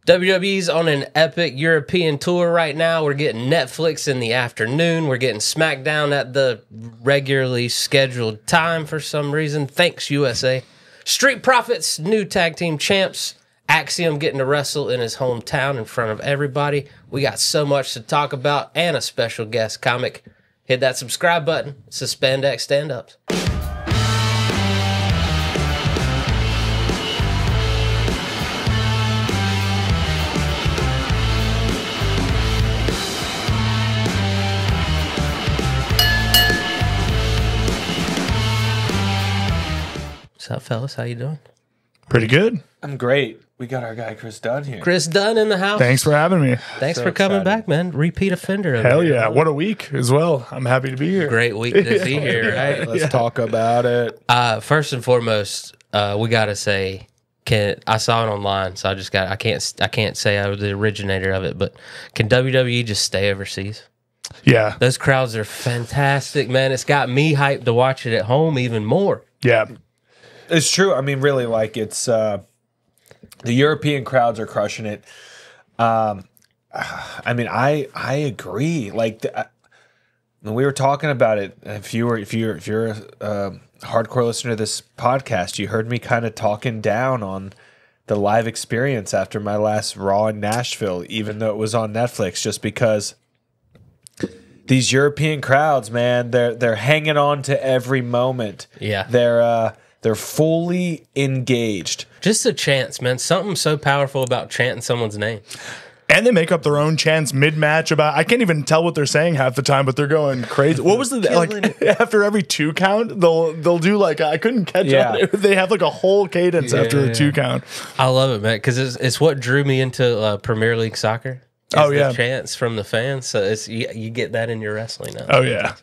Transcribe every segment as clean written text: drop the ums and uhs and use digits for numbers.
WWE's on an epic European tour right now. We're getting Netflix in the afternoon. We're getting SmackDown at the regularly scheduled time for some reason. Thanks, USA. Street Profits, new tag team champs. Axiom getting to wrestle in his hometown in front of everybody. We got so much to talk about and a special guest comic. Hit that subscribe button. It's the Spandex StandUps. What's up, fellas? How you doing? Pretty good. I'm great. We got our guy Chris Dunn here. Chris Dunn in the house. Thanks for having me. Thanks for coming back, man. Repeat offender. Hell yeah. What a week as well. I'm happy to be here. Great week to be here, right? Let's talk about it. First and foremost, we got to say, I saw it online, so I can't say I was the originator of it, but can WWE just stay overseas? Yeah. Those crowds are fantastic, man. It's got me hyped to watch it at home even more. Yeah. It's true. I mean, really, like it's the European crowds are crushing it. I mean, I agree. Like when we were talking about it, if you're a hardcore listener to this podcast, you heard me kind of talking down on the live experience after my last Raw in Nashville, even though it was on Netflix, just because these European crowds, man, they're hanging on to every moment. Yeah. They're fully engaged. Just a chance, man. Something so powerful about chanting someone's name. And they make up their own chants mid-match about, I can't even tell what they're saying half the time, but they're going crazy. What was the, like, after every 2 count, they'll do like, I couldn't catch up. They have like a whole cadence after a 2 count. I love it, man, because it's what drew me into Premier League soccer. The chants from the fans. So you get that in your wrestling now. Oh, yeah.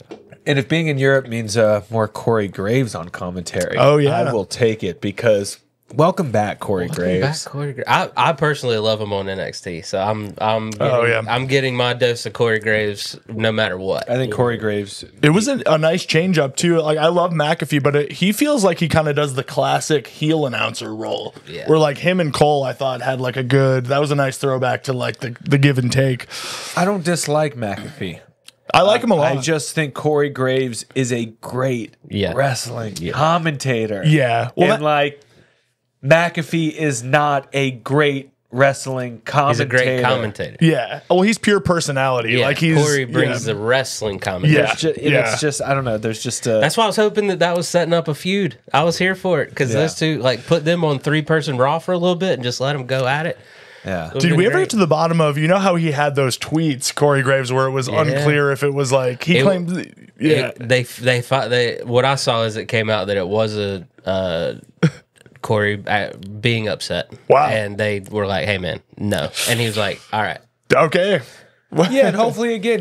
And if being in Europe means more Corey Graves on commentary, I will take it because welcome back, Corey Graves. I personally love him on NXT, so I'm getting my dose of Corey Graves no matter what. I think Corey Graves. It was a nice change up too. Like I love McAfee, but he feels like he kind of does the classic heel announcer role. Yeah. Where like him and Cole, I thought had like that was a nice throwback to like the give and take. I don't dislike McAfee. I like him a lot. I just think Corey Graves is a great wrestling commentator. Yeah. Well, and like McAfee is not a great wrestling commentator. He's a great commentator. Yeah. Well, he's pure personality. Yeah. Like Corey brings the wrestling commentary. It's just I don't know. There's just a. That's why I was hoping that was setting up a feud. I was here for it because those two, like, put them on 3-person Raw for a little bit and just let them go at it. Yeah. Did we ever get to the bottom of, you know how he had those tweets, Corey Graves, where it was unclear if it was like he claimed what I saw is it came out that it was a Corey being upset. Wow. And they were like, "Hey man, no." And he was like, "All right." Okay. Yeah, and hopefully again,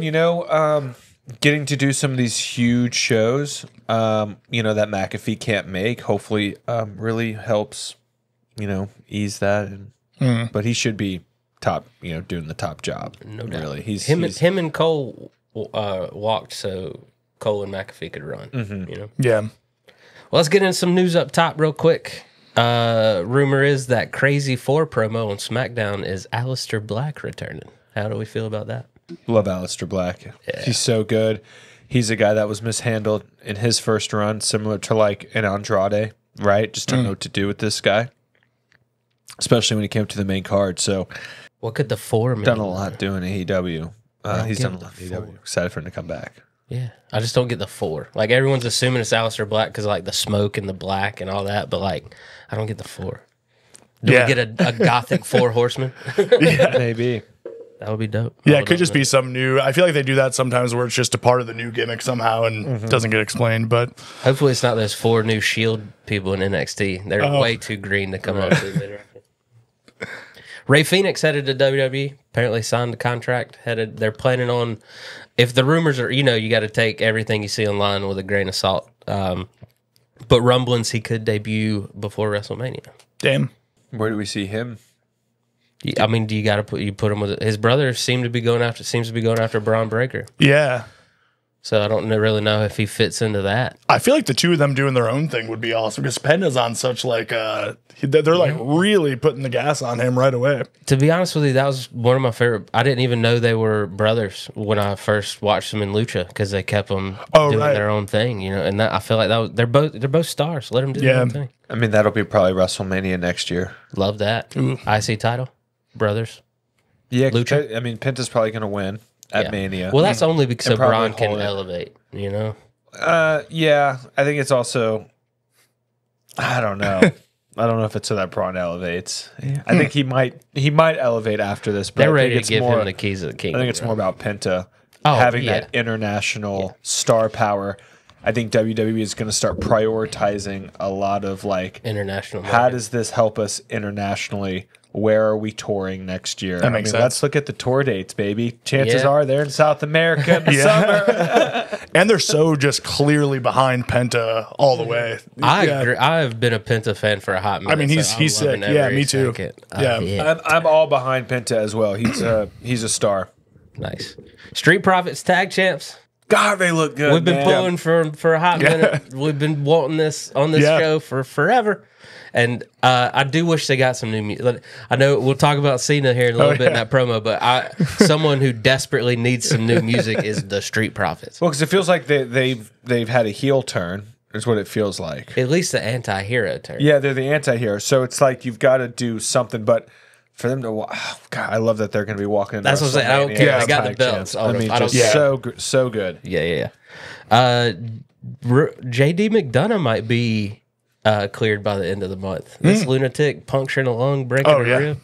getting to do some of these huge shows, that McAfee can't make, hopefully really helps, ease that and but he should be top, doing the top job. No doubt. Really. He's him and Cole walked so Cole and McAfee could run. Yeah. Well, let's get into some news up top real quick. Rumor is that Crazy 4 promo on SmackDown is Aleister Black returning. How do we feel about that? Love Aleister Black. Yeah. He's so good. He's a guy that was mishandled in his first run, similar to like an Andrade, right? Just don't know what to do with this guy. Especially when he came to the main card. So, what could the 4 mean? Done a lot doing AEW. He's done a lot in AEW. Excited for him to come back. Yeah, I just don't get the 4. Like everyone's assuming it's Aleister Black because like the smoke and the black and all that, but like I don't get the 4. Do we get a gothic 4 horseman? Yeah, maybe. That would be dope. Yeah, it could just be some new. I feel like they do that sometimes where it's just a part of the new gimmick somehow and doesn't get explained. But hopefully it's not those 4 new Shield people in NXT. They're way too green to come up to. Ray Phoenix headed to WWE. Apparently signed the contract. They're planning on, if the rumors are, you got to take everything you see online with a grain of salt. But rumblings he could debut before WrestleMania. Damn. Where do we see him? I mean, do you got to put him with his brother? Seems to be going after Braun Breaker. Yeah. So I don't really know if he fits into that. I feel like the two of them doing their own thing would be awesome because Penta's on such like they're like really putting the gas on him right away. To be honest with you, that was one of my favorite. I didn't even know they were brothers when I first watched them in Lucha because they kept them doing their own thing, you know. And that, I feel like they're both stars. Let them do their own thing. I mean, that'll be probably WrestleMania next year. Love that. Ooh. IC title, brothers. Yeah, Lucha. I mean, Penta's probably going to win at Mania. Well, that's only because Braun can elevate, you know? Yeah, I think it's also, I don't know. I don't know if it's so that Braun elevates. Yeah. I think he might elevate after this. But they're ready to give him the keys of the kingdom. I think it's more about Penta having that international star power. I think WWE is going to start prioritizing a lot of like international. How does this help us internationally? Where are we touring next year? That makes sense. Let's look at the tour dates, baby. Chances are they're in South America in the summer. And they're so just clearly behind Penta all the way. I agree. I have been a Penta fan for a hot minute. I mean, he's sick. Yeah, me too. I'm all behind Penta as well. He's a star. Nice. Street Profits tag champs. God, they look good. We've been pulling for a hot minute. We've been wanting this on this show for forever. And I do wish they got some new music. I know we'll talk about Cena here in a little bit in that promo, but someone who desperately needs some new music is the Street Profits. Well, because it feels like they've had a heel turn, is what it feels like. At least the anti-hero turn. Yeah, they're the anti-hero. So it's like you've got to do something, but for them to, God, I love that they're going to be walking. That's what I'm saying. I don't care. They got the belts. I mean, just so good. Yeah. JD McDonough might be cleared by the end of the month. This lunatic puncturing a lung, breaking a rib.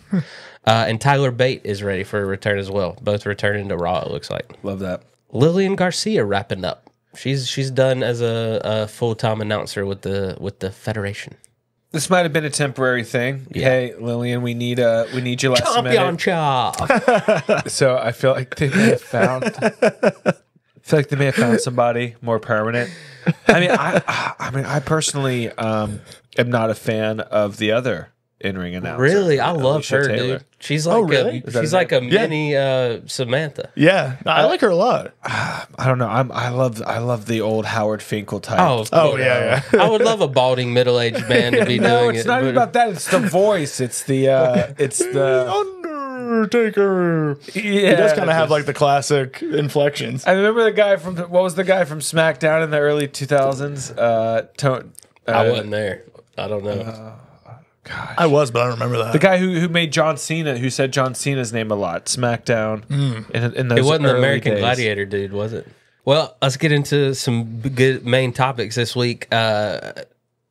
And Tyler Bate is ready for a return as well. Both returning to Raw, it looks like. Love that. Lillian Garcia wrapping up. She's done as a full-time announcer with the Federation. This might have been a temporary thing. Yeah. Hey, Lillian, we need you last minute. Champion. So I feel like they may have found. Somebody more permanent. I mean, I personally am not a fan of the other in-ring announcer. Really, I love her, dude. She's like she's like a mini Samantha. Yeah, I like her a lot. I don't know. I love the old Howard Finkel type. Oh yeah. I would love a balding middle-aged man to be doing it. No, it's not even about that. It's the voice. It's the Undertaker. Yeah, he does kind of have like the classic inflections. I remember the guy from what was the guy from SmackDown in the early 2000s? I wasn't there. I don't know. Gosh. I was, but I don't remember that. The guy who made John Cena, who said John Cena's name a lot, SmackDown. In those it wasn't the American days. Gladiator dude, was it? Well, let's get into some good main topics this week.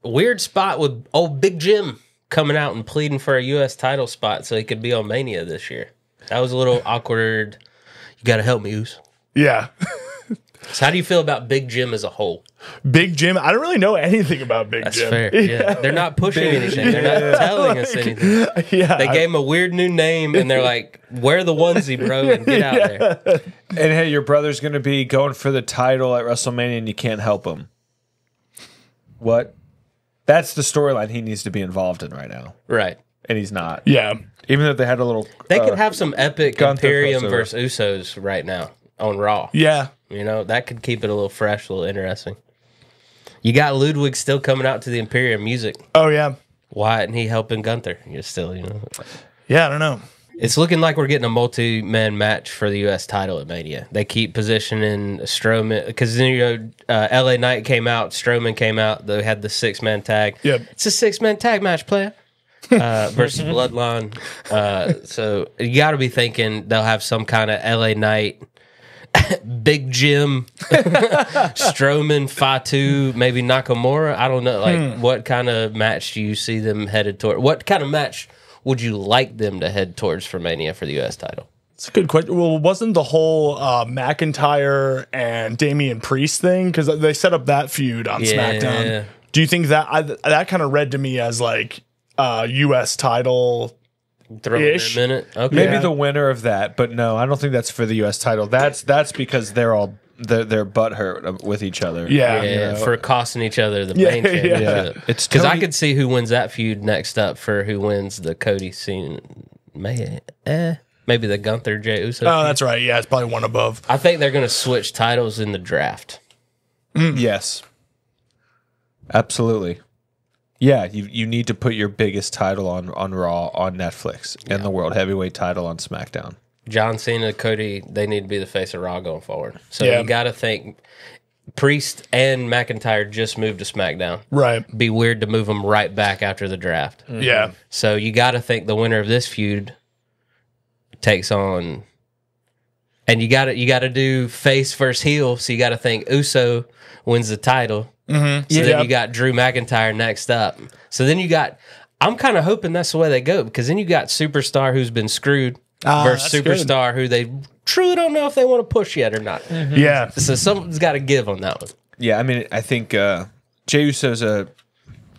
Weird spot with old Big Jim coming out and pleading for a U.S. title spot so he could be on Mania this year. That was a little awkward. You got to help me, Oos. Yeah. So how do you feel about Big Jim as a whole? Big Jim? I don't really know anything about Big Jim. That's fair. Yeah. They're not pushing anything. They're not telling us anything. Yeah. They gave him a weird new name, and they're like, wear the onesie, bro, and get out there. And hey, your brother's going to be going for the title at WrestleMania, and you can't help him. What? That's the storyline he needs to be involved in right now. Right. And he's not. Yeah. Even though they had a little... They could have some epic Imperium versus Usos right now on Raw. Yeah. You know, that could keep it a little fresh, a little interesting. You got Ludwig still coming out to the Imperium music. Oh, yeah. Why isn't he helping Gunther? You're still, you know. Yeah, I don't know. It's looking like we're getting a multi-man match for the U.S. title at Mania. They keep positioning Strowman, because, you know, LA Knight came out, Strowman came out, they had the 6-man tag. Yep. It's a 6-man tag match, player. Versus Bloodline. So you got to be thinking they'll have some kind of LA Knight, Big Jim, Strowman, Fatu, maybe Nakamura. I don't know. Like, what kind of match do you see them headed toward? What kind of match would you like them to head towards for Mania for the U.S. title? It's a good question. Well, wasn't the whole McIntyre and Damian Priest thing? Because they set up that feud on SmackDown. Do you think that kind of read to me as like U.S. title? Throw in a minute. Okay. Maybe the winner of that, but no, I don't think that's for the U.S. title. That's because they're butthurt with each other. Yeah, you know? For costing each other the main championship. Yeah. It's because I could see who wins that feud next up for who wins the Cody scene. Maybe the Gunther Jey Uso. Oh, that's right. Yeah, it's probably one above. I think they're going to switch titles in the draft. Yes. Absolutely. Yeah, you need to put your biggest title on Raw on Netflix and the World Heavyweight title on SmackDown. John Cena, Cody, they need to be the face of Raw going forward. So Yeah. you got to think Priest and McIntyre just moved to SmackDown. Right. Be weird to move them right back after the draft. Yeah. So you got to think the winner of this feud takes on, and you got to do face versus heel. So you got to think Uso wins the title. So then you got Drew McIntyre next up. So then you got, I'm kind of hoping that's the way they go, because then you got Superstar who's been screwed versus that's Superstar who they truly don't know if they want to push yet or not. Yeah. So something's got to give on that one. Yeah, I mean, I think Jey Uso's a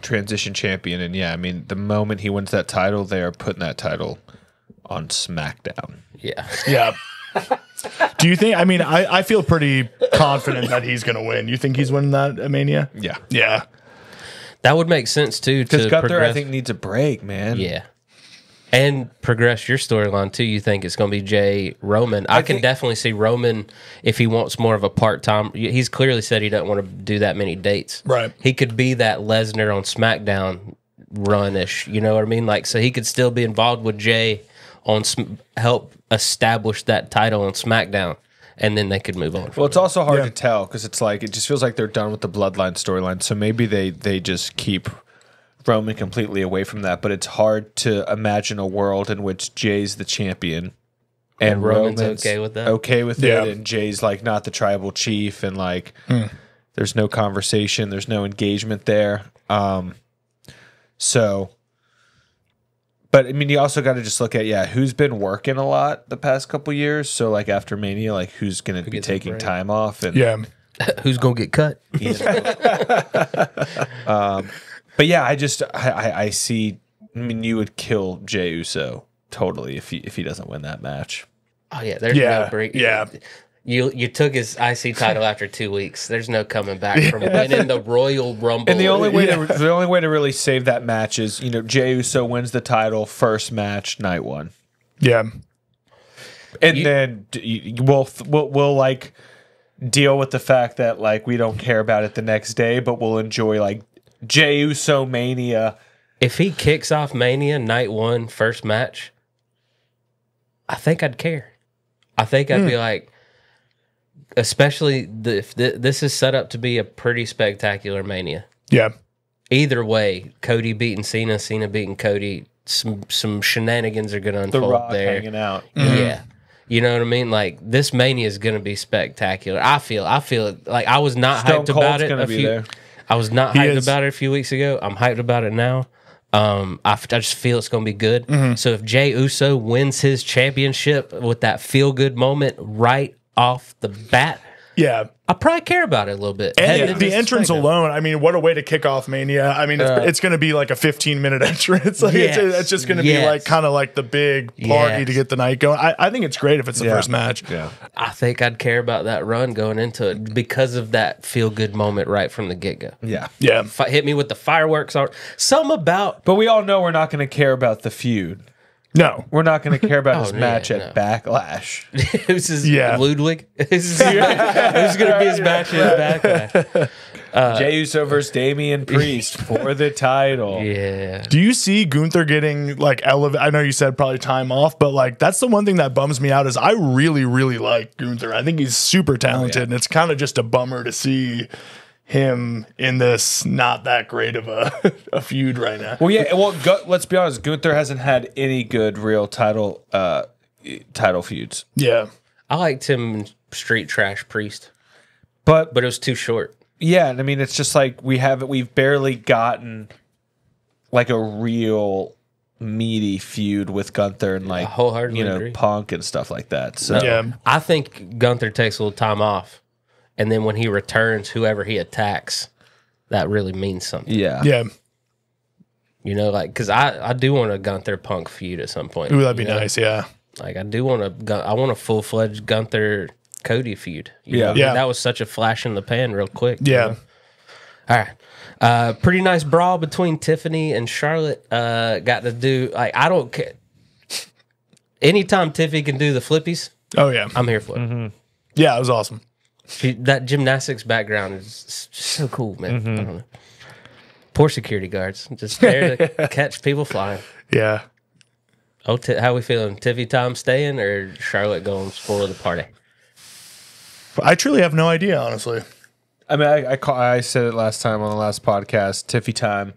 transition champion, and yeah, I mean, the moment he wins that title, they are putting that title on SmackDown. Yeah. Yeah. Do you think, I mean, I feel pretty confident that he's going to win. You think he's winning that at Mania? Yeah. Yeah. That would make sense too. Because Gunther, progress. I think, needs a break, man. Yeah. And progress your storyline too. You think it's going to be Jay Roman? I can definitely see Roman if he wants more of a part-time. He's clearly said he doesn't want to do that many dates. Right. He could be that Lesnar on SmackDown run-ish. You know what I mean? Like, so he could still be involved with Jay on help establish that title on SmackDown, and then they could move on. Well, it's also hard to tell because it's like, it just feels like they're done with the bloodline storyline. So maybe they just keep Roman completely away from that. But it's hard to imagine a world in which Jay's the champion and Roman's Roman's okay with that. Okay with Yeah. it, and Jay's like not the tribal chief, and like there's no conversation, there's no engagement there. But I mean, you also got to just look at who's been working a lot the past couple years. So like after Mania, like who's going to be taking time off, and Yeah. Who's going to get cut? But yeah, I see. I mean, you would kill Jey Uso totally if he doesn't win that match. Oh yeah, there's Yeah. no break. Yeah. You took his IC title after 2 weeks. There's no coming back from winning the Royal Rumble. And the only way to really save that match is Jey Uso wins the title first match night one, Yeah. and then we'll like deal with the fact that like we don't care about it the next day, but we'll enjoy like Jey Uso Mania. If he kicks off Mania night one, first match, I think I'd care. I think I'd be like, especially if this is set up to be a pretty spectacular Mania. Yeah. Either way, Cody beating Cena, Cena beating Cody, some shenanigans are going to The unfold Rock there. hanging out. Yeah. You know what I mean? Like, this Mania is going to be spectacular. I feel it. Like, I was not Stone hyped about Cold's it gonna be there. I was not hyped about it a few weeks ago. I'm hyped about it now. I just feel it's going to be good. So if Jey Uso wins his championship with that feel-good moment right off the bat, Yeah. I probably care about it a little bit. And Heading the into entrance SmackDown. alone, I mean, what a way to kick off Mania. I mean, it's going to be like a 15-minute entrance. Like Yes. it's just going to be like kind of like the big party to get the night going. I think it's great if it's the first match. Yeah. I think I'd care about that run going into it because of that feel-good moment right from the get-go. Yeah. Yeah. Hit me with the fireworks. Some about... But we all know we're not going to care about the feud. No. We're not going to care about his yeah, match no. at Backlash. Who's his Yeah. Ludwig? Who's going to be his match at Backlash? Jey Uso versus Damian Priest for the title. Yeah. Do you see Gunther getting like elevated? I know you said probably time off, but like that's the one thing that bums me out is I really, really like Gunther. I think he's super talented, and it's kind of just a bummer to see him in this not that great of a feud right now. Well, yeah. Well, let's be honest. Gunther hasn't had any good real title feuds. Yeah. I liked him in Street Trash Priest, But but it was too short. yeah, and I mean, it's just like we've barely gotten like a real meaty feud with Gunther and like wholeheartedly agree. Punk and stuff like that. So Yeah. I think Gunther takes a little time off, and then when he returns, whoever he attacks, that really means something. yeah, Yeah. You know, like, because I do want a Gunther Punk feud at some point. Ooh, that'd be you know? nice. Yeah. Like, I want a full-fledged Gunther Cody feud. You know? Yeah. That was such a flash in the pan real quick. you Yeah. know? All right. Pretty nice brawl between Tiffany and Charlotte. Got to do, like, I don't care. Anytime Tiffy can do the flippies, Oh yeah, I'm here for it. yeah, it was awesome. That gymnastics background is so cool, man. I don't know. Poor security guards, just there to catch people flying. Yeah. Oh, how we feeling? Tiffy time staying or Charlotte going spoil the party? I truly have no idea, honestly. I mean, I said it last time on the last podcast. Tiffy time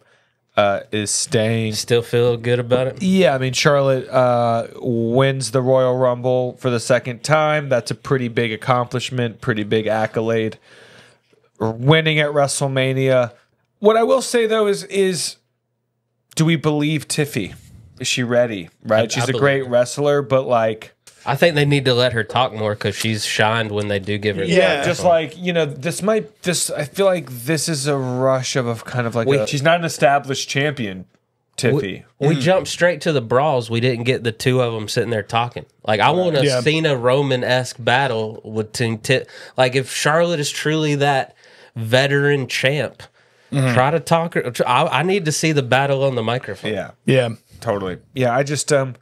is staying. Still feel good about it? Yeah, I mean, Charlotte wins the Royal Rumble for the second time. That's a pretty big accomplishment, pretty big accolade. Winning at WrestleMania. What I will say, though, is do we believe Tiffy? Is she ready? Right? She's a great wrestler, but like... I think they need to let her talk more because she's shined when they do give her. Just like, you know, I feel like this is a rush of a kind of like she's not an established champion, Tiffy. We jumped straight to the brawls. We didn't get the two of them sitting there talking. Like, I want a Cena Roman-esque battle with like, if Charlotte is truly that veteran champ, try to talk her. I need to see the battle on the microphone. Yeah. Yeah. Totally. Yeah, I just don't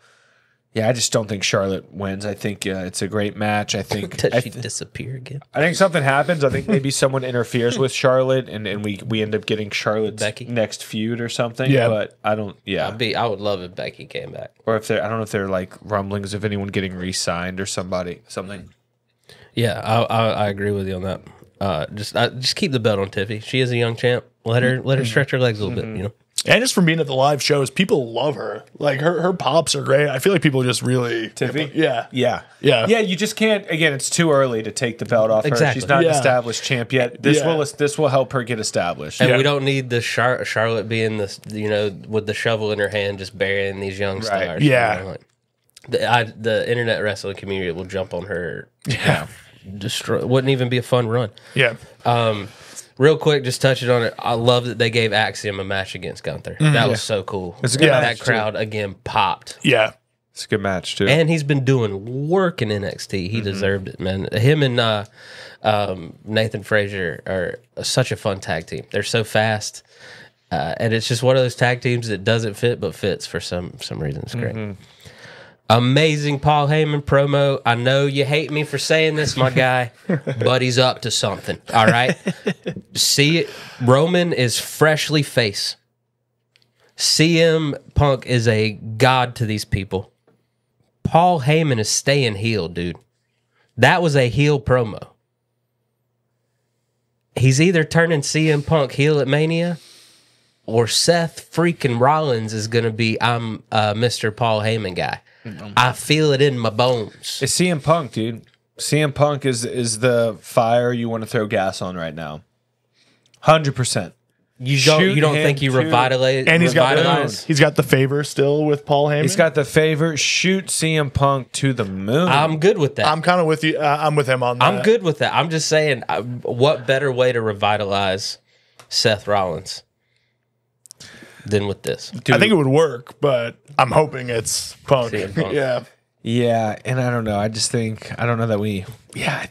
think Charlotte wins. I think it's a great match. I think Did she disappear again? I think something happens. I think maybe someone interferes with Charlotte, and we end up getting Charlotte's Becky? next feud or something. Yeah. But I don't. Yeah, I would love if Becky came back. or if they're, I don't know if they're like rumblings of anyone getting re-signed or something. Yeah, I agree with you on that. Just keep the belt on Tiffy. She is a young champ. Let her stretch her legs a little bit. You know. And just from being at the live shows, people love her. Like her pops are great. I feel like people just really Tiffy? Yeah. Yeah. Yeah. Yeah, you just can't. Again, it's too early to take the belt off her. Exactly. She's not an Yeah. established champ yet. This will help her get established. And we don't need the Charlotte being this, you know, with the shovel in her hand, just burying these young stars. Yeah. You know, like, the internet wrestling community will jump on her. Yeah. Destroy. Wouldn't even be a fun run. Yeah. Real quick, just touching on it. I love that they gave Axiom a match against Gunther. That was so cool. It's a good That match, crowd again popped. Yeah. It's a good match too. And he's been doing work in NXT. He deserved it, man. Him and Nathan Frazier are such a fun tag team. They're so fast, and it's just one of those tag teams that doesn't fit but fits for some reason. It's great. Amazing Paul Heyman promo. I know you hate me for saying this, my guy, but he's up to something. All right. See it. Roman is freshly face. CM Punk is a god to these people. Paul Heyman is staying heel, dude. That was a heel promo. He's either turning CM Punk heel at Mania, or Seth freaking Rollins is going to be Mr. Paul Heyman guy. I feel it in my bones. It's CM Punk, dude. CM Punk is the fire you want to throw gas on right now. 100%. You don't think you revitalize? And he's got the favor still with Paul Heyman. He's got the favor. Shoot CM Punk to the moon. I'm good with that. I'm kind of with you. I'm with him on that. I'm good with that. I'm just saying, what better way to revitalize Seth Rollins than with this? I think it would work, but I'm hoping it's Punk. CM Punk. Yeah. Yeah, and I don't know. I just think I don't know that we. Yeah,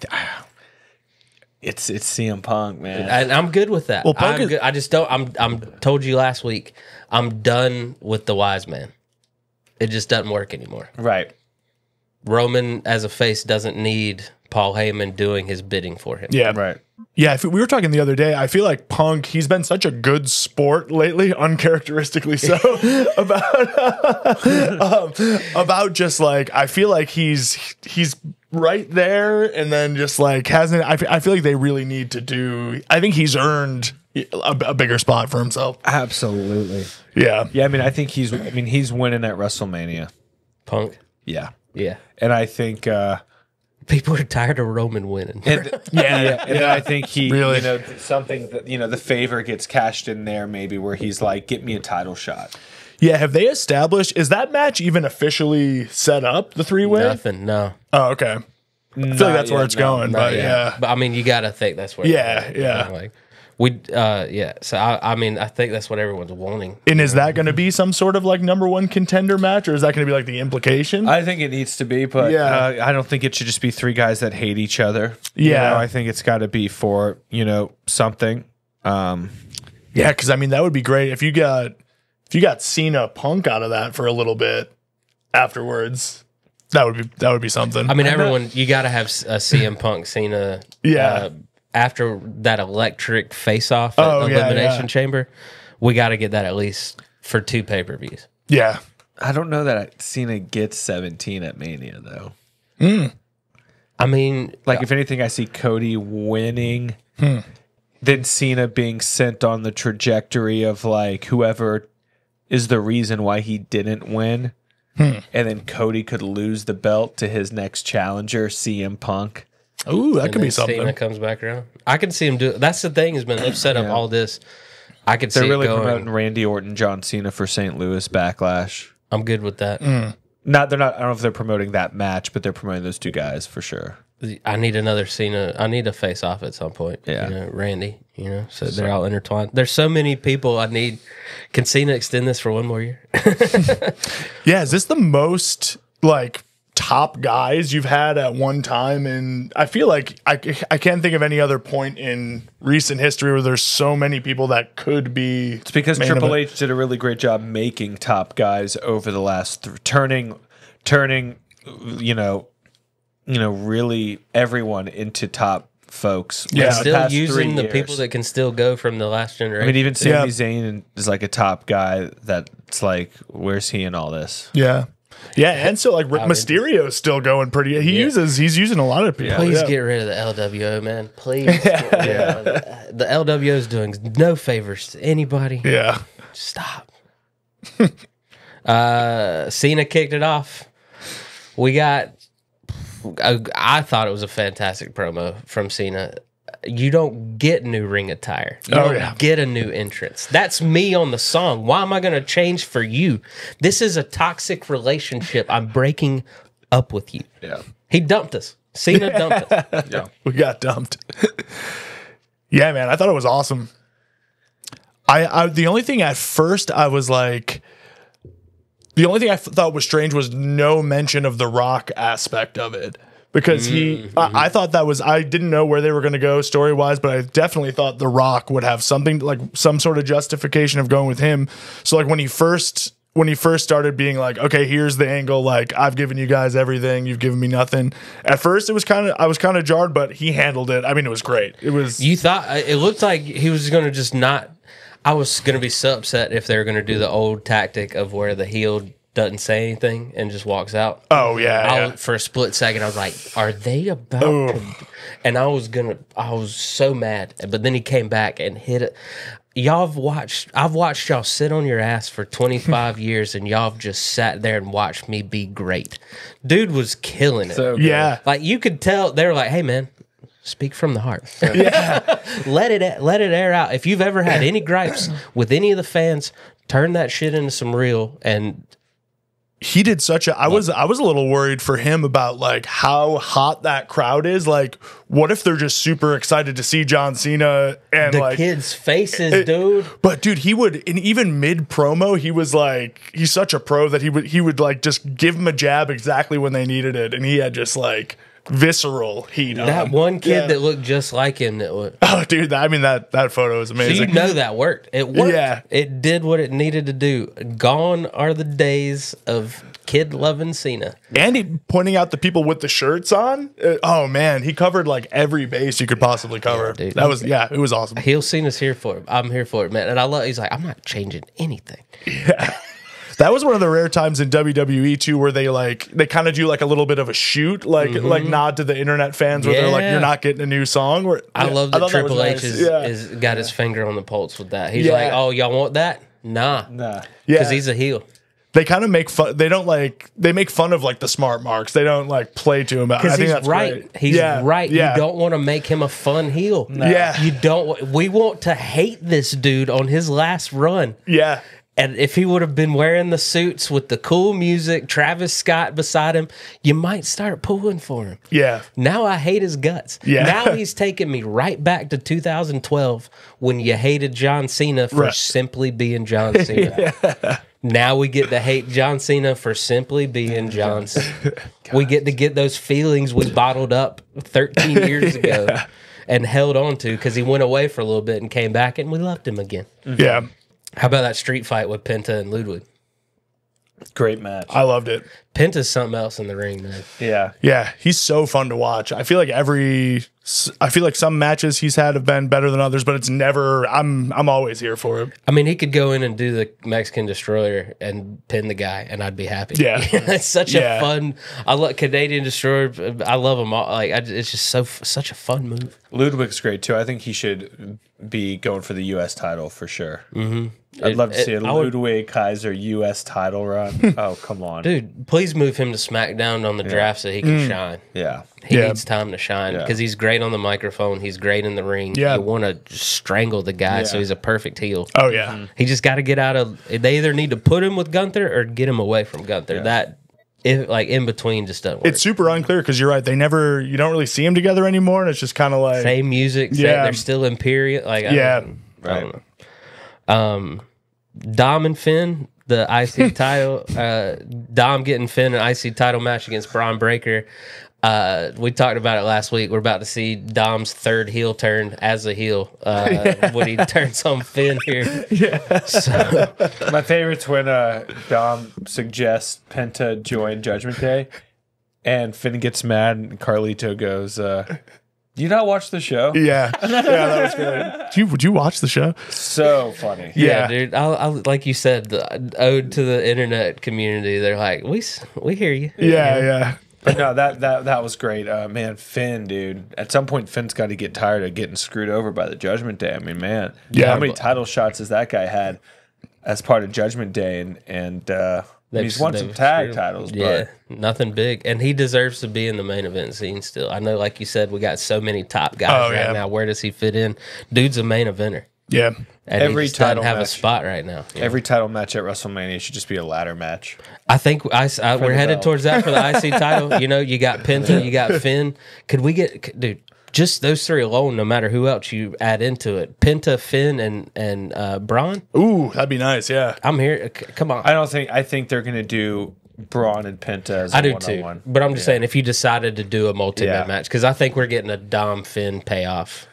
it's CM Punk, man. And I'm good with that. Well, Punk I'm good. I just don't. I'm told you last week. I'm done with the wise man. It just doesn't work anymore. Right. Roman as a face doesn't need Paul Heyman doing his bidding for him. Yeah. Right. Yeah, we were talking the other day. I feel like Punk, he's been such a good sport lately, uncharacteristically so, about just like, I feel like he's right there, and then just like hasn't. I feel like they really need to do. I think he's earned a bigger spot for himself. Absolutely. Yeah. Yeah, I mean, I think he's winning at WrestleMania. Punk. Yeah. Yeah. And I think People are tired of Roman winning. and then I think he Really? you know, something that, you know, the favor gets cashed in there maybe where he's like, get me a title shot. Yeah, have they established, is that match even officially set up, the three-way? Nothing. No. Oh, okay. I feel like that's where it's going, but yeah. But I mean, you got to think that's where. Yeah, yeah. Like yeah. So I mean, I think that's what everyone's wanting. And is that going to be some sort of like #1 contender match, or is that going to be like the implication? I think it needs to be, but Yeah. I don't think it should just be three guys that hate each other. Yeah. You know, I think it's got to be for, you know, something. Yeah, because I mean that would be great if you got Cena Punk out of that for a little bit afterwards. That would be something. I mean, everyone, you got to have a CM Punk Cena. After that electric face-off at Elimination Chamber, we got to get that at least for 2 pay-per-views. Yeah. I don't know that Cena gets 17 at Mania, though. I mean, like, if anything, I see Cody winning, then Cena being sent on the trajectory of, like, whoever is the reason why he didn't win. And then Cody could lose the belt to his next challenger, CM Punk. Ooh, that could be something. Cena comes back around. I can see him do it. That's the thing, is when they've set up all this, I could see it going. They're really promoting Randy Orton, John Cena for St. Louis Backlash. I'm good with that. They're not. I don't know if they're promoting that match, but they're promoting those 2 guys for sure. I need another Cena. I need a face off at some point. Yeah, you know, Randy. You know, so they're all intertwined. There's so many people I need. Can Cena extend this for 1 more year? Yeah, is this the most like top guys you've had at one time? And I feel like I can't think of any other point in recent history where there's so many people that could be. It's because Triple H did a really great job making top guys over the last turning, really everyone into top folks. Yeah, still using the people that can still go from the last generation. I mean, even Sami Zayn is like a top guy that's like, where's he in all this? Yeah. Yeah, and so like Mysterio's still going pretty. He's using a lot of people. Please get rid of the LWO, man. Please. The LWO is doing no favors to anybody. Yeah. Stop. Cena kicked it off. We got. I thought it was a fantastic promo from Cena. You don't get new ring attire. You don't get a new entrance. That's me on the song. Why am I going to change for you? This is a toxic relationship. I'm breaking up with you. Yeah. He dumped us. Cena dumped us. Yeah. We got dumped. Yeah, man. I thought it was awesome. The only thing at first I was like, the only thing I thought was strange was no mention of the Rock aspect of it. Because I thought that was, I didn't know where they were going to go story wise, but I definitely thought The Rock would have something like some sort of justification of going with him. So like when he first started being like, okay, here's the angle, like I've given you guys everything, you've given me nothing. At first I was kind of jarred, but he handled it. I mean, it was great. You thought it looked like he was going to just not. I was going to be so upset if they were going to do the old tactic of where the heel doesn't say anything and just walks out. Oh yeah, for a split second I was like, are they about to? And I was so mad, but then he came back and hit it. I've watched y'all sit on your ass for 25 years, and y'all have just sat there and watched me be great. Dude was killing it. So good. Yeah, like you could tell they were like, hey man, speak from the heart. Yeah. let it air out. If you've ever had any gripes with any of the fans, turn that shit into some real. And he did such a. I was a little worried for him about like how hot that crowd is. Like, what if they're just super excited to see John Cena and the like kids' faces, dude? But dude, he would, and even mid promo, he was like, he's such a pro that he would like just give him a jab exactly when they needed it, and he had just like visceral heat. That one kid that looked just like him. Oh, dude, that photo is amazing. So you know that worked. It worked. Yeah, it did what it needed to do. Gone are the days of kid loving Cena. And he pointing out the people with the shirts on. Oh man, he covered like every base you could possibly cover. Yeah, dude. That was it was awesome. Heel Cena's here for it. I'm here for it, man. And I love. He's like, I'm not changing anything. Yeah. That was one of the rare times in WWE too, where they kind of do like a little bit of a shoot, like nod to the internet fans, where they're like, "You're not getting a new song." I love that Triple H is got his finger on the pulse with that. He's like, "Oh, y'all want that? Nah, because he's a heel." They kind of make fun. They don't they make fun of like the smart marks. They don't like play to him. Because he's right. Great. He's right. Yeah. You don't want to make him a fun heel. No. Yeah, you don't. We want to hate this dude on his last run. Yeah. And if he would have been wearing the suits with the cool music, Travis Scott beside him, you might start pulling for him. Yeah. Now I hate his guts. Yeah. Now he's taking me right back to 2012 when you hated John Cena for simply being John Cena. Yeah. Now we get to hate John Cena for simply being John Cena. We get to get those feelings we bottled up 13 years ago and held on to because he went away for a little bit and came back and we loved him again. Yeah. How about that street fight with Penta and Ludwig? Great match. I loved it. Penta's something else in the ring, man. Yeah. Yeah, he's so fun to watch. I feel like some matches he's had have been better than others, but it's never. I'm always here for it. I mean, he could go in and do the Mexican Destroyer and pin the guy, and I'd be happy. Yeah, it's such a fun. I love Canadian Destroyer. I love them all. Like, it's just such a fun move. Ludwig's great too. I think he should be going for the U.S. title for sure. I'd love to see a Ludwig Kaiser U.S. title run. Oh, come on. Dude, please move him to SmackDown on the draft so he can shine. Yeah. He needs time to shine because he's great on the microphone. He's great in the ring. Yeah. You want to strangle the guy, so he's a perfect heel. Oh, yeah. He just got to get out of. They either need to put him with Gunther or get him away from Gunther. That, like in between, just doesn't work. It's super unclear because you're right. You don't really see them together anymore, and it's just kind of like Same music. They're still Imperial. Like, I don't know. Dom and Finn, the IC title. Dom getting Finn an IC title match against Braun Breaker. We talked about it last week. We're about to see Dom's third heel turn as a heel when he turns on Finn here. Yeah. So. My favorite's when Dom suggests Penta join Judgment Day, and Finn gets mad, and Carlito goes, "Do you not watch the show?" Yeah, that was good. Would you watch the show? So funny. Yeah, dude. I like you said, the ode to the internet community. They're like, we hear you. Yeah. But no, that was great. Man, Finn, dude. At some point, Finn's got to get tired of getting screwed over by the Judgment Day. I mean, man. Yeah, how many title shots has that guy had as part of Judgment Day? And he's won some tag titles. Yeah, but nothing big. And he deserves to be in the main event scene still. I know, like you said, we got so many top guys now. Where does he fit in? Dude's a main eventer. Yeah. And every title have a spot right now. Every title match at WrestleMania should just be a ladder match. I think we're headed towards that for the IC title. You know, you got Penta, you got Finn. Could we get, dude, just those three alone, no matter who else you add into it, Penta, Finn, and Braun? Ooh, that'd be nice, yeah. I'm here. Come on. I think they're going to do Braun and Penta as a one-on-one. Too. But I'm just saying, if you decided to do a multi-man match, because I think we're getting a Dom Finn payoff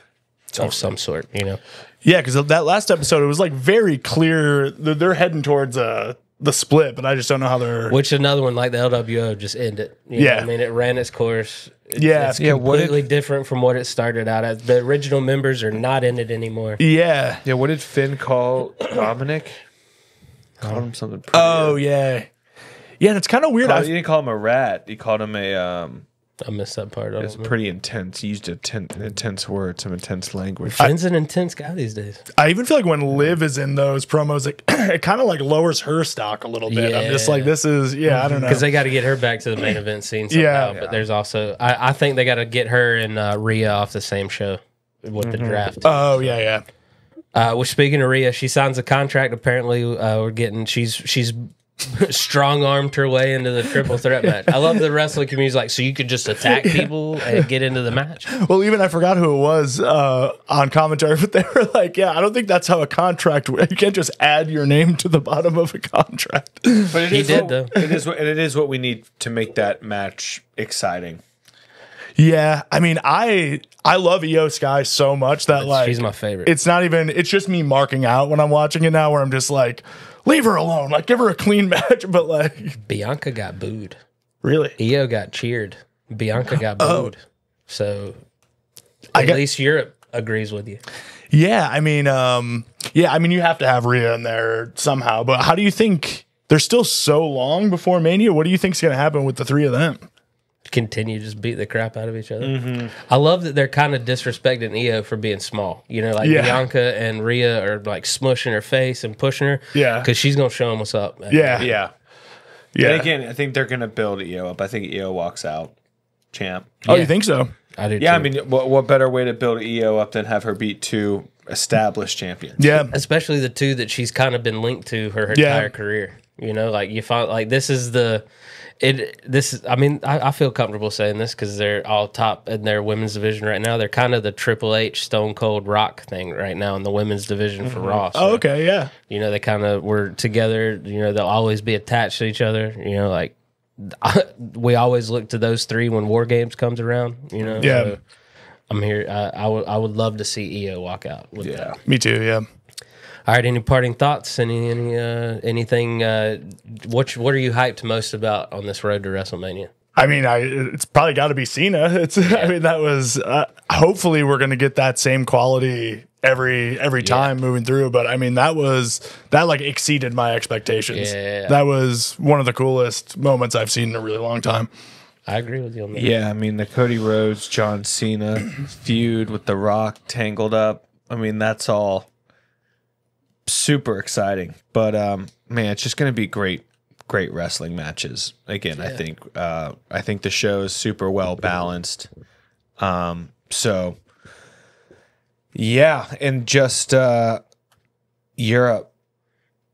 of some sort, you know? Yeah, because that last episode, it was like very clear that they're heading towards the split, but I just don't know how they're. Which another one like the LWO just ended. You know what I mean, it ran its course. It's completely different from what it started out as. The original members are not in it anymore. Yeah. Yeah, what did Finn call Dominic? Called him something. Oh, yeah. Yeah, and it's kind of weird. He didn't call him a rat. He called him a. I missed that part. It's pretty intense. He used intense words, some intense language. Finn's an intense guy these days. I even feel like when Liv is in those promos, it kind of like lowers her stock a little bit. I'm just like, this is, I don't know. Because they got to get her back to the main event scene somehow. But there's also, I think they got to get her and Rhea off the same show with the draft. Oh, yeah. Well, speaking of Rhea, she signs a contract. Apparently, she's strong-armed her way into the triple threat match. I love the wrestling community. Like, so you could just attack people and get into the match. Well, even I forgot who it was on commentary, but they were like, I don't think that's how a contract works. You can't just add your name to the bottom of a contract. But he did, though. It is what we need to make that match exciting. Yeah, I mean, I love Io Sky so much that she's my favorite. It's not even. It's just me marking out when I'm watching it now, where I'm just like, leave her alone. Like, give her a clean match. But like, Bianca got booed. Really? Io got cheered. Bianca got booed. So at least Europe agrees with you. Yeah, I mean, you have to have Rhea in there somehow. But how do you think they're still so long before Mania? What do you think is going to happen with the three of them? Continue to just beat the crap out of each other. I love that they're kind of disrespecting Io for being small. You know, like Bianca and Rhea are like smushing her face and pushing her. Yeah, because she's gonna show them what's up. Man. Yeah. And again, I think they're gonna build Io up. I think Io walks out champ. Oh, you think so? I do. Yeah, too. I mean, what better way to build Io up than have her beat two established champions? Yeah, especially the two that she's kind of been linked to her entire career. You know, like you find like this is the. I mean, I feel comfortable saying this because they're all top in their women's division right now. They're kind of the Triple H Stone Cold Rock thing right now in the women's division for Raw. So, okay, yeah. You know, they kind of were together. You know, they'll always be attached to each other. You know, like we always look to those three when War Games comes around. You know, so I'm here. I would love to see Io walk out. With that. Me too. Yeah. All right, any parting thoughts? Anything? What are you hyped most about on this road to WrestleMania? I mean, it's probably got to be Cena. I mean, that was. Hopefully, we're going to get that same quality every time moving through. But I mean, that like exceeded my expectations. Yeah. That was one of the coolest moments I've seen in a really long time. I agree with you on that. Yeah, I mean, the Cody Rhodes, John Cena feud with The Rock tangled up. I mean, that's all super exciting. But man, it's just going to be great wrestling matches. Again, I think the show is super well balanced. So yeah, and just Europe.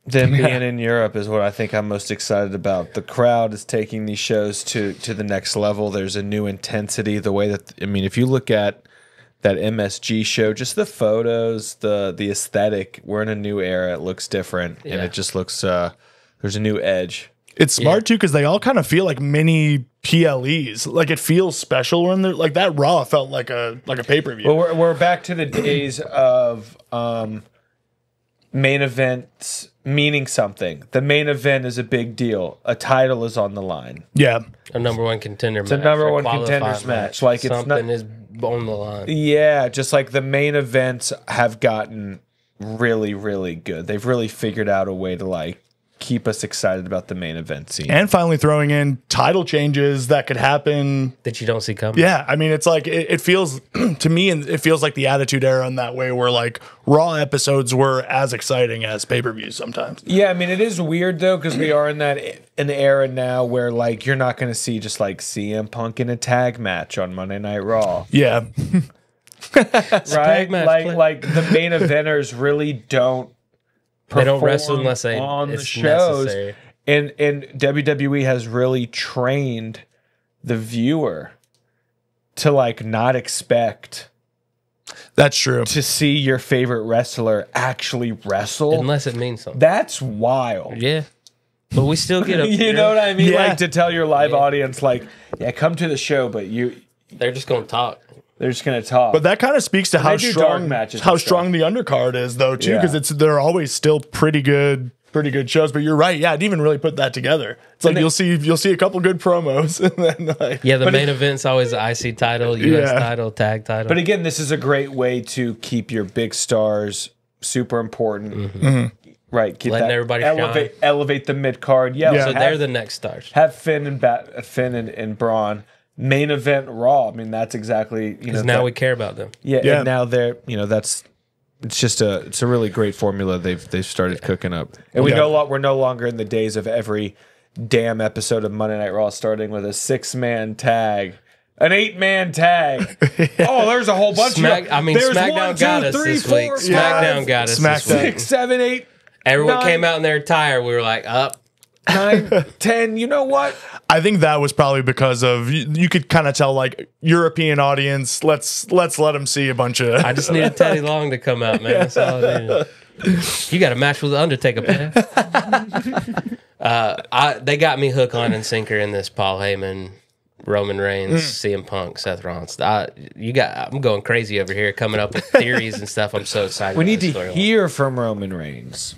Them being in Europe is what I think I'm most excited about. The crowd is taking these shows to the next level. There's a new intensity. The way that, I mean, if you look at that MSG show, just the photos, the aesthetic, we're in a new era. It looks different, and it just looks, there's a new edge. It's smart too, because they all kind of feel like mini PLEs. Like, it feels special when they're like that. Raw felt like a pay-per-view. Well, we're back to the days of main events meaning something. The main event is a big deal. A title is on the line. Yeah, a number one contender match. It's a number one contenders match. Like, something is on the line. Yeah, just like the main events have gotten really, really good. They've really figured out a way to like keep us excited about the main event scene. and finally throwing in title changes that could happen That you don't see coming. Yeah, I mean, it's like it feels to me, and it feels like the Attitude Era in that way, where like Raw episodes were as exciting as pay-per-views sometimes. Yeah, I mean, it is weird though, because we are in an era now where like you're not going to see just like CM Punk in a tag match on Monday Night Raw. Yeah, Right? Match, like the main eventers really don't. They don't wrestle unless they on the it's shows, necessary. and WWE has really trained the viewer to like not expect that's true. to see your favorite wrestler actually wrestle Unless it means something. That's wild. Yeah. But we still get a You know what I mean? Yeah. Like, to tell your live audience, like, yeah, come to the show, but they're just gonna talk. they're just gonna talk. But that kind of speaks to how they do dark strong matches how and strong the undercard is, though, too, Yeah. because they're always still pretty good shows. But you're right, yeah, I didn't even really put that together. It's like you'll see a couple good promos, and then like, Yeah, the main event's always the IC title, US title, tag title. But again, this is a great way to keep your big stars super important. Right, keep Letting that, everybody elevate the mid card. Yeah, so they're the next stars. have Finn and Braun. Main event Raw. I mean, that's exactly Because now we care about them. yeah, Yeah. and now they're it's a really great formula they've started cooking up, and we're no longer in the days of every damn episode of Monday Night Raw starting with a 6-man tag. An 8-man tag. Oh, there's a whole bunch of There's SmackDown 1, 2, got us 3, this 4, week. 5, SmackDown got us this week. 6, 7, 8. Everyone 9, came out in their attire. We were like, up. 9, 10. You know what? I think that was probably because of you could kind of tell like European audience. Let's let them see a bunch of. I just needed Teddy Long to come out, man. That's all I needed. You got a match with the Undertaker, man. They got me hook, line, and sinker in this Paul Heyman, Roman Reigns, CM Punk, Seth Rollins. I'm going crazy over here, coming up with theories and stuff. I'm so excited. We need to hear from Roman Reigns.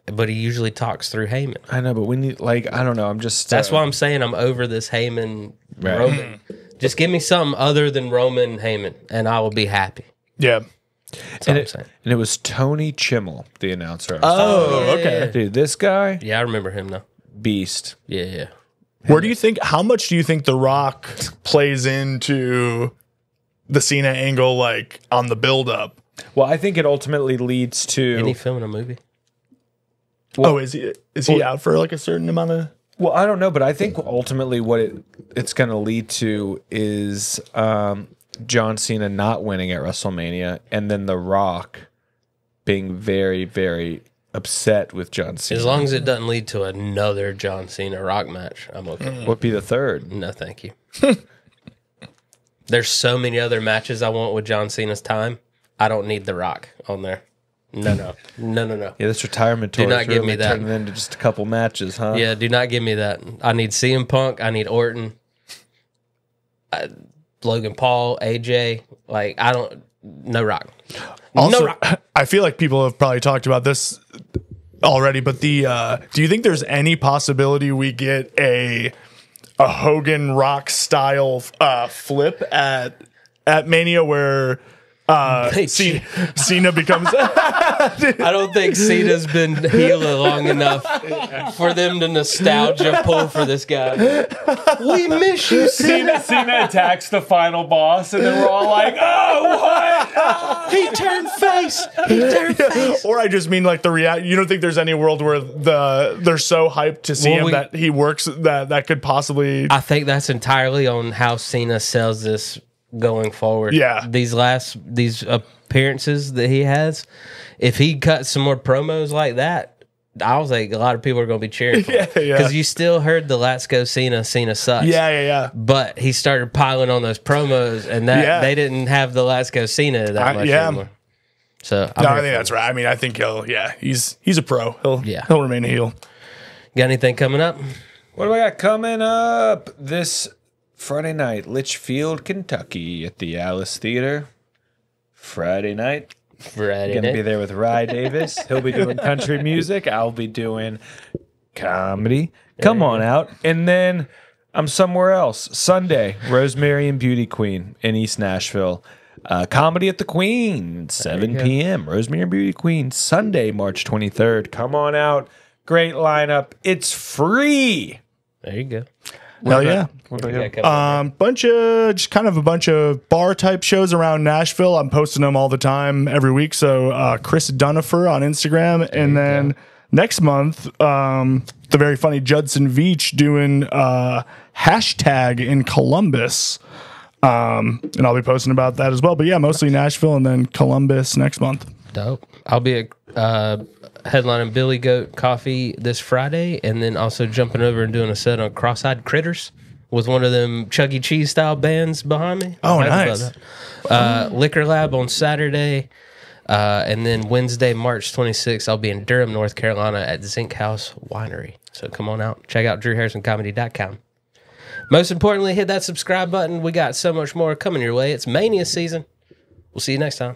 But he usually talks through Heyman. I know, but we need, like, I don't know. I'm just. That's why I'm saying I'm over this Heyman Roman. Just give me something other than Roman Heyman, and I will be happy. Yeah. That's all I'm saying. And it was Tony Chimmel, the announcer. Oh, okay. Dude, this guy, Yeah, I remember him now. beast. Yeah. How much do you think The Rock plays into the Cena angle, like on the build up? Well, I think it ultimately leads to. Isn't he filming a movie? Well, is he out for like a certain amount of? Well, I don't know, but I think ultimately what it's going to lead to is John Cena not winning at WrestleMania, and then The Rock being very, very upset with John Cena. As long as it doesn't lead to another John Cena Rock match, I'm okay. What'd be the third? No, thank you. There's so many other matches I want with John Cena's time. I don't need The Rock on there. No. Yeah, this retirement tour Do not is give really me that. turning into just a couple matches, huh? Yeah, do not give me that. I need CM Punk. I need Orton. Logan Paul, AJ. Like, no Rock. Also, No. I feel like people have probably talked about this already, but do you think there's any possibility we get a Hogan Rock style flip at Mania where Cena becomes? I don't think Cena's been healing long enough for them to nostalgia pull for this guy. We miss you, Cena. Cena attacks the final boss, and then we're all like, "Oh, what? He turned face. He turned face." Or I just mean like the react. You don't think there's any world where they're so hyped to see him that he works that could possibly? I think that's entirely on how Cena sells this going forward. Yeah, these appearances that he has, if he cuts some more promos like that, I was like, a lot of people are going to be cheering for him. Because you still heard the "Let's go Cena sucks." Yeah. But he started piling on those promos, and that they didn't have the "Let's go Cena" that much anymore. So I think that's right. I mean, I think he's a pro. He'll remain a heel. Got anything coming up? What do I got coming up this Friday night? Litchfield, Kentucky, at the Alice Theater. Friday night. Gonna be there with Rye Davis. He'll be doing country music. I'll be doing comedy. Come on out. And then I'm somewhere else. Sunday, Rosemary and Beauty Queen in East Nashville. Comedy at the Queen, 7 p.m. Rosemary and Beauty Queen, Sunday, March 23rd. Come on out. Great lineup. It's free. There you go. Hell yeah. Bunch of bar type shows around Nashville. I'm posting them all the time every week. So Chris Dunifer on Instagram. And then next month, the very funny Judson Veach doing hashtag in Columbus. And I'll be posting about that as well. But yeah, mostly Nashville and then Columbus next month. Dope. I'll be headlining Billy Goat Coffee this Friday, and then also jumping over and doing a set on Cross-Eyed Critters with one of them Chuck E. Cheese style bands behind me. Oh, nice. Liquor Lab on Saturday, and then Wednesday, March 26th, I'll be in Durham, North Carolina at Zinc House Winery. So come on out. Check out DrewHarrisonComedy.com. Most importantly, hit that subscribe button. We got so much more coming your way. It's Mania season. We'll see you next time.